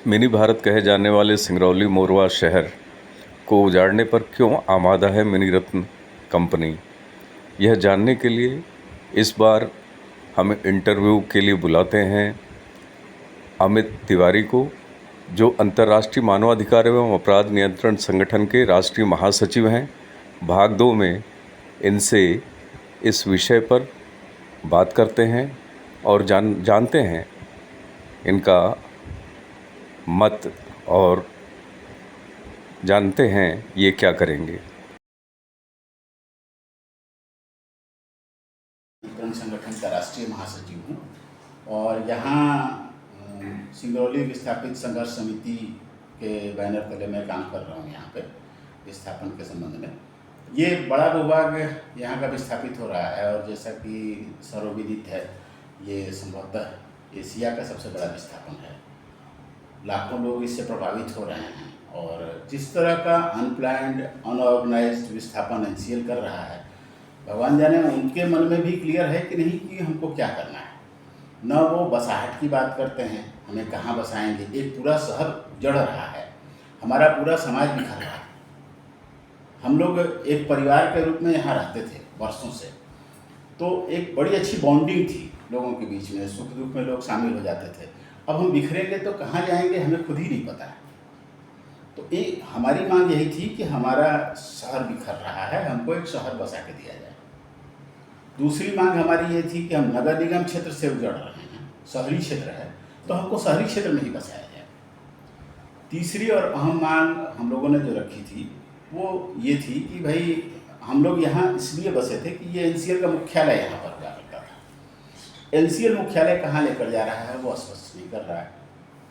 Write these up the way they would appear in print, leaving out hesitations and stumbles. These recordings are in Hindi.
मिनी भारत कहे जाने वाले सिंगरौली मोरवा शहर को उजाड़ने पर क्यों आमादा है मिनी रत्न कंपनी, यह जानने के लिए इस बार हम इंटरव्यू के लिए बुलाते हैं अमित तिवारी को, जो अंतर्राष्ट्रीय मानवाधिकार एवं अपराध नियंत्रण संगठन के राष्ट्रीय महासचिव हैं। भाग 2 में इनसे इस विषय पर बात करते हैं और जानते हैं इनका मत और जानते हैं ये क्या करेंगे। संगठन का राष्ट्रीय महासचिव हूँ और यहाँ सिंगरौली विस्थापित संघर्ष समिति के बैनर तले मैं काम कर रहा हूँ। यहाँ पे विस्थापन के संबंध में ये बड़ा भूभाग यहाँ का विस्थापित हो रहा है और जैसा कि सर्वविदित है, ये संभवतः एशिया का सबसे बड़ा विस्थापन है। लाखों लोग इससे प्रभावित हो रहे हैं और जिस तरह का अनप्लान्ड अनऑर्गेनाइज्ड विस्थापन एनसीएल कर रहा है, भगवान जाने उनके मन में भी क्लियर है कि नहीं कि हमको क्या करना है। न वो बसाहट की बात करते हैं, हमें कहाँ बसाएंगे। एक पूरा शहर जड़ रहा है, हमारा पूरा समाज बिखर रहा है। हम लोग एक परिवार के रूप में यहाँ रहते थे वर्षों से, तो एक बड़ी अच्छी बॉन्डिंग थी लोगों के बीच में, सुख दुख में लोग शामिल हो जाते थे। अब हम बिखरेंगे तो कहाँ जाएंगे हमें खुद ही नहीं पता है। तो एक हमारी मांग यही थी कि हमारा शहर बिखर रहा है, हमको एक शहर बसा के दिया जाए। दूसरी मांग हमारी ये थी कि हम नगर निगम क्षेत्र से उजड़ रहे हैं, शहरी क्षेत्र है तो हमको शहरी क्षेत्र में ही बसाया जाए। तीसरी और अहम मांग हम लोगों ने जो रखी थी वो ये थी कि भाई हम लोग यहाँ इसलिए बसे थे कि ये एनसीएल का मुख्यालय यहाँ पर हुआ करता था। एनसीएल मुख्यालय कहाँ लेकर जा रहा है वो स्पष्ट नहीं कर रहा है,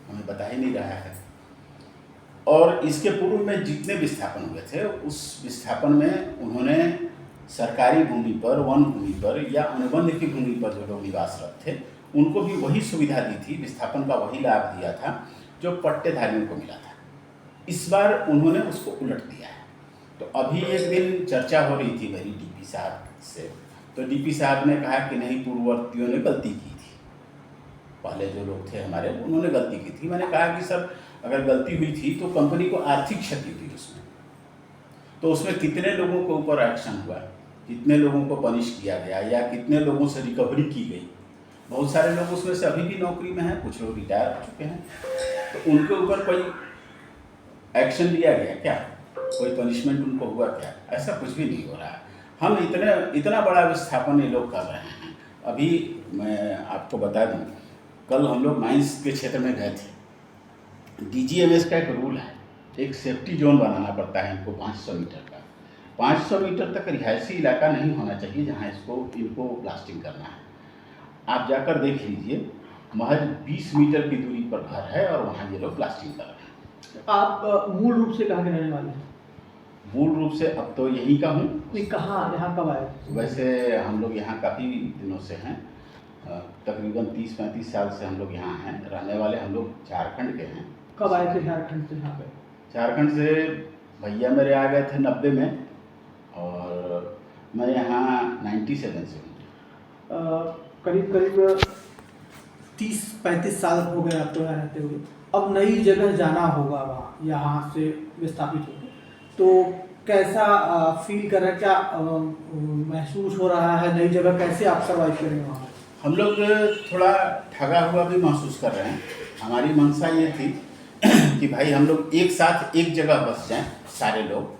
हमें बता ही नहीं रहा है। और इसके पूर्व में जितने विस्थापन हुए थे उस विस्थापन में उन्होंने सरकारी भूमि पर, वन भूमि पर या अनुबंध की भूमि पर जो लोग निवासरत थे उनको भी वही सुविधा दी थी, विस्थापन का वही लाभ दिया था जो पट्टेधारियों को मिला था। इस बार उन्होंने उसको उलट दिया है। तो अभी एक दिन चर्चा हो रही थी मेरी डीपी साहब से, तो डीपी साहब ने कहा कि नहीं, पूर्ववर्तियों ने गलती की थी, पहले जो लोग थे हमारे उन्होंने गलती की थी। मैंने कहा कि सर अगर गलती हुई थी तो कंपनी को आर्थिक क्षति हुई उसमें, तो उसमें कितने लोगों के ऊपर एक्शन हुआ, कितने लोगों को पनिश किया गया या कितने लोगों से रिकवरी की गई। बहुत सारे लोग उसमें से अभी भी नौकरी में हैं, कुछ लोग रिटायर हो चुके हैं, तो उनके ऊपर कोई एक्शन लिया गया क्या, कोई पनिशमेंट उनको हुआ क्या? ऐसा कुछ भी नहीं हो रहा है। हम इतना बड़ा विस्थापन ये लोग कर रहे हैं। अभी मैं आपको बता दूं, कल हम लोग माइंस के क्षेत्र में गए थे। डीजीएमएस का एक रूल है, एक सेफ्टी जोन बनाना पड़ता है इनको 500 मीटर का। 500 मीटर तक रिहायशी इलाका नहीं होना चाहिए जहाँ इनको ब्लास्टिंग करना है। आप जाकर देख लीजिए, महज 20 मीटर की दूरी पर घर है और वहाँ ये लोग ब्लास्टिंग कर रहे हैं। आप मूल रूप से कहाँ के रहने वाले हैं? मूल रूप से अब तो यहीं का हूँ। नहीं, कहाँ, यहाँ कब आए? वैसे हम लोग यहाँ काफ़ी दिनों से हैं, तकरीबन 30-35 साल से हम लोग यहाँ हैं। रहने वाले हम लोग झारखंड के हैं। कब आए थे झारखंड से यहाँ पे? झारखंड से भैया मेरे आ गए थे 90 में और मैं यहाँ 97 से हूँ। करीब 30-35 साल हो गए आपको यहाँ रहते हुए। अब नई जगह जाना होगा, वहाँ यहाँ से विस्थापित होकर, तो कैसा फील कर रहा है, क्या महसूस हो रहा है? नई जगह कैसे आप सर्वाइव करेंगे वहाँ? हम लोग थोड़ा ठगा हुआ भी महसूस कर रहे हैं। हमारी मंशा ये थी कि भाई हम लोग एक साथ एक जगह बस जाएं सारे लोग,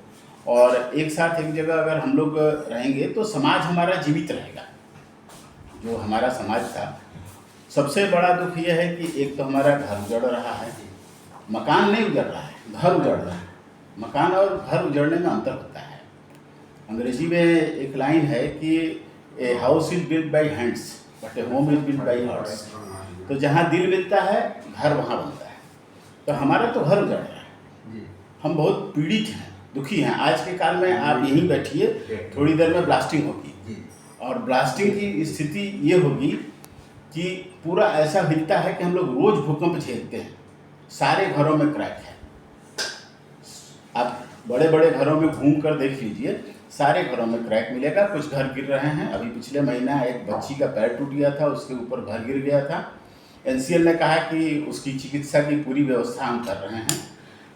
और एक साथ एक जगह अगर हम लोग रहेंगे तो समाज हमारा जीवित रहेगा। जो हमारा समाज था, सबसे बड़ा दुख ये है कि एक तो हमारा घर उजड़ रहा है, मकान नहीं उजड़ रहा है, घर उजड़ रहा है। मकान और घर उजड़ने में अंतर होता है। अंग्रेजी में एक लाइन है कि a house is built by hands but A home is built by hearts. तो जहाँ दिल मिलता है घर वहाँ बनता है। तो हमारा तो घर उजड़ रहा है, हम बहुत पीड़ित हैं, दुखी हैं। आज के काल में आप यहीं बैठिए, थोड़ी देर में ब्लास्टिंग होगी और ब्लास्टिंग की स्थिति ये होगी कि पूरा ऐसा हिलता है कि हम लोग रोज भूकंप झेलते हैं। सारे घरों में क्रैक है। आप बड़े बड़े घरों में घूम कर देख लीजिए, सारे घरों में क्रैक मिलेगा। कुछ घर गिर रहे हैं। अभी पिछले महीना एक बच्ची का पैर टूट गया था, उसके ऊपर घर गिर गया था। एनसीएल ने कहा कि उसकी चिकित्सा की पूरी व्यवस्था हम कर रहे हैं,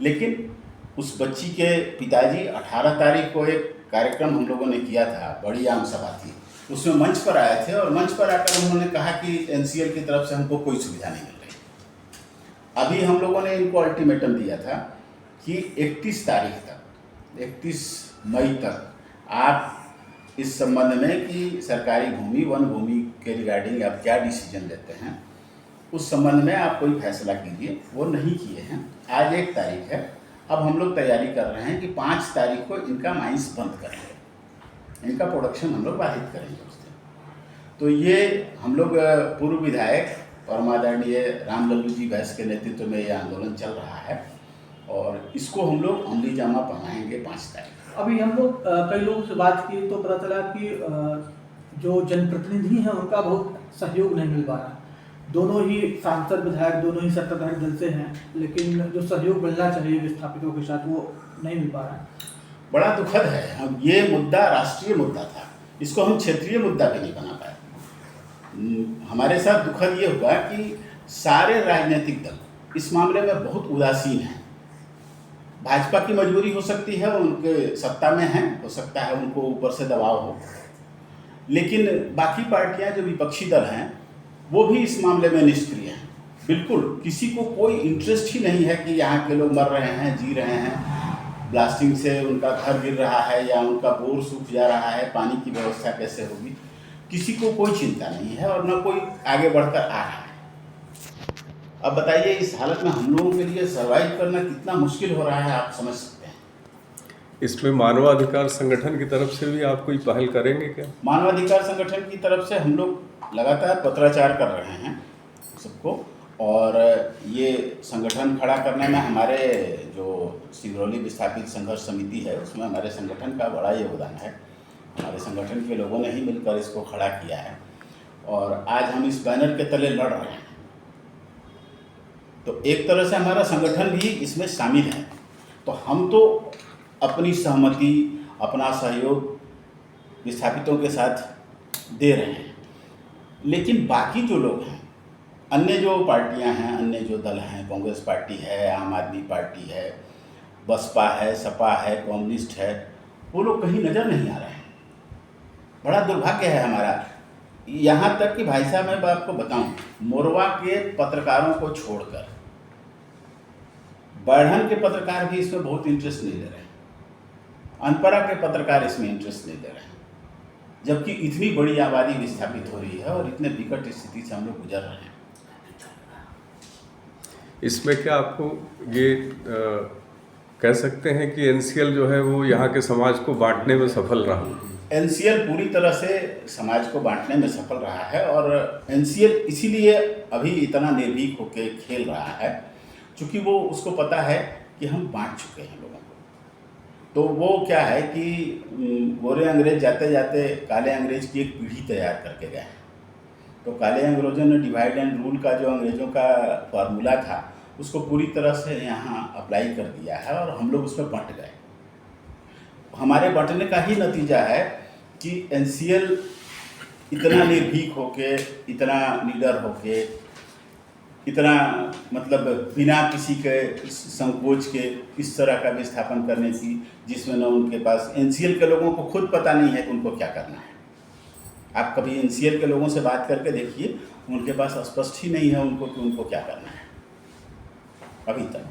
लेकिन उस बच्ची के पिताजी 18 तारीख को एक कार्यक्रम हम लोगों ने किया था, बड़ी आम सभा थी, उसमें मंच पर आए थे और मंच पर आकर उन्होंने कहा कि एनसीएल की तरफ से हमको कोई सुविधा नहीं मिल रही। अभी हम लोगों ने इनको अल्टीमेटम दिया था कि 31 तारीख तक, 31 मई तक आप इस संबंध में कि सरकारी भूमि, वन भूमि के रिगार्डिंग आप क्या डिसीजन लेते हैं, उस संबंध में आप कोई फैसला कीजिए। वो नहीं किए हैं। आज 1 तारीख है, अब हम लोग तैयारी कर रहे हैं कि 5 तारीख को इनका माइंस बंद करेंगे, इनका प्रोडक्शन हम लोग बाधित करेंगे उस दिन। तो ये हम लोग पूर्व विधायक परमादरणीय रामलल्लू जी बैस के नेतृत्व में ये आंदोलन चल रहा है और इसको हम लोग अमली जामा पहनाएंगे 5 तारीख। अभी हम लोग कई लोगों से बात की तो पता चला कि जो जनप्रतिनिधि हैं उनका बहुत सहयोग नहीं मिल पा रहा। दोनों ही सांसद विधायक दोनों ही सत्ताधारी दल से हैं, लेकिन जो सहयोग मिलना चाहिए विस्थापितों के साथ वो नहीं मिल पा रहा है। बड़ा दुखद है। हम ये मुद्दा राष्ट्रीय मुद्दा था, इसको हम क्षेत्रीय मुद्दा भी नहीं बना पाए। हमारे साथ दुखद ये हुआ कि सारे राजनीतिक दल इस मामले में बहुत उदासीन हैं। भाजपा की मजबूरी हो सकती है, उनके सत्ता में हैं, हो सकता है उनको ऊपर से दबाव हो, लेकिन बाकी पार्टियां जो विपक्षी दल हैं वो भी इस मामले में निष्क्रिय हैं। बिल्कुल किसी को कोई इंटरेस्ट ही नहीं है कि यहाँ के लोग मर रहे हैं, जी रहे हैं, ब्लास्टिंग से उनका घर गिर रहा है या उनका बोर सूख जा रहा है, पानी की व्यवस्था कैसे होगी, किसी को कोई चिंता नहीं है और न कोई आगे बढ़कर आ रहा है। अब बताइए इस हालत में हम लोगों के लिए सर्वाइव करना कितना मुश्किल हो रहा है, आप समझ सकते हैं। इसमें मानवाधिकार संगठन की तरफ से भी आप कोई पहल करेंगे क्या? मानवाधिकार संगठन की तरफ से हम लोग लगातार पत्राचार कर रहे हैं सबको, और ये संगठन खड़ा करने में हमारे जो सिंगरौली विस्थापित संघर्ष समिति है उसमें हमारे संगठन का बड़ा योगदान है। हमारे संगठन के लोगों ने ही मिलकर इसको खड़ा किया है और आज हम इस बैनर के तले लड़ रहे हैं। तो एक तरह से हमारा संगठन भी इसमें शामिल है। तो हम तो अपनी सहमति, अपना सहयोग विस्थापितों के साथ दे रहे हैं, लेकिन बाकी जो लोग हैं, अन्य जो पार्टियां हैं, अन्य जो दल हैं, कांग्रेस पार्टी है, आम आदमी पार्टी है, बसपा है, सपा है, कम्युनिस्ट है, वो लोग कहीं नज़र नहीं आ रहे हैं। बड़ा दुर्भाग्य है हमारा। यहाँ तक कि भाई साहब मैं आपको बताऊं, मोरवा के पत्रकारों को छोड़कर बढ़न के पत्रकार भी इसमें बहुत इंटरेस्ट नहीं ले रहे हैं, अनपरा के पत्रकार इसमें इंटरेस्ट नहीं ले रहे हैं, जबकि इतनी बड़ी आबादी विस्थापित हो रही है और इतने विकट स्थिति से हम लोग गुजर रहे हैं। इसमें क्या आपको ये कह सकते हैं कि एनसीएल जो है वो यहाँ के समाज को बांटने में सफल रहा? एनसीएल पूरी तरह से समाज को बांटने में सफल रहा है और एनसीएल इसीलिए अभी इतना निर्भीक होकर खेल रहा है क्योंकि वो उसको पता है कि हम बांट चुके हैं लोगों को। तो वो क्या है कि गोरे अंग्रेज जाते जाते काले अंग्रेज की एक पीढ़ी तैयार करके गए हैं। तो काले अंग्रेजों ने डिवाइड एंड रूल का जो अंग्रेज़ों का फार्मूला था उसको पूरी तरह से यहाँ अप्लाई कर दिया है और हम लोग उसमें बंट गए। हमारे बंटने का ही नतीजा है कि एनसीएल इतना निर्भीक होके, इतना निडर होके, इतना मतलब बिना किसी के संकोच के इस तरह का विस्थापन करने की, जिसमें न उनके पास, एनसीएल के लोगों को खुद पता नहीं है कि उनको क्या करना है। आप कभी एनसीएल के लोगों से बात करके देखिए, उनके पास स्पष्ट ही नहीं है उनको कि उनको क्या करना है अभी तक।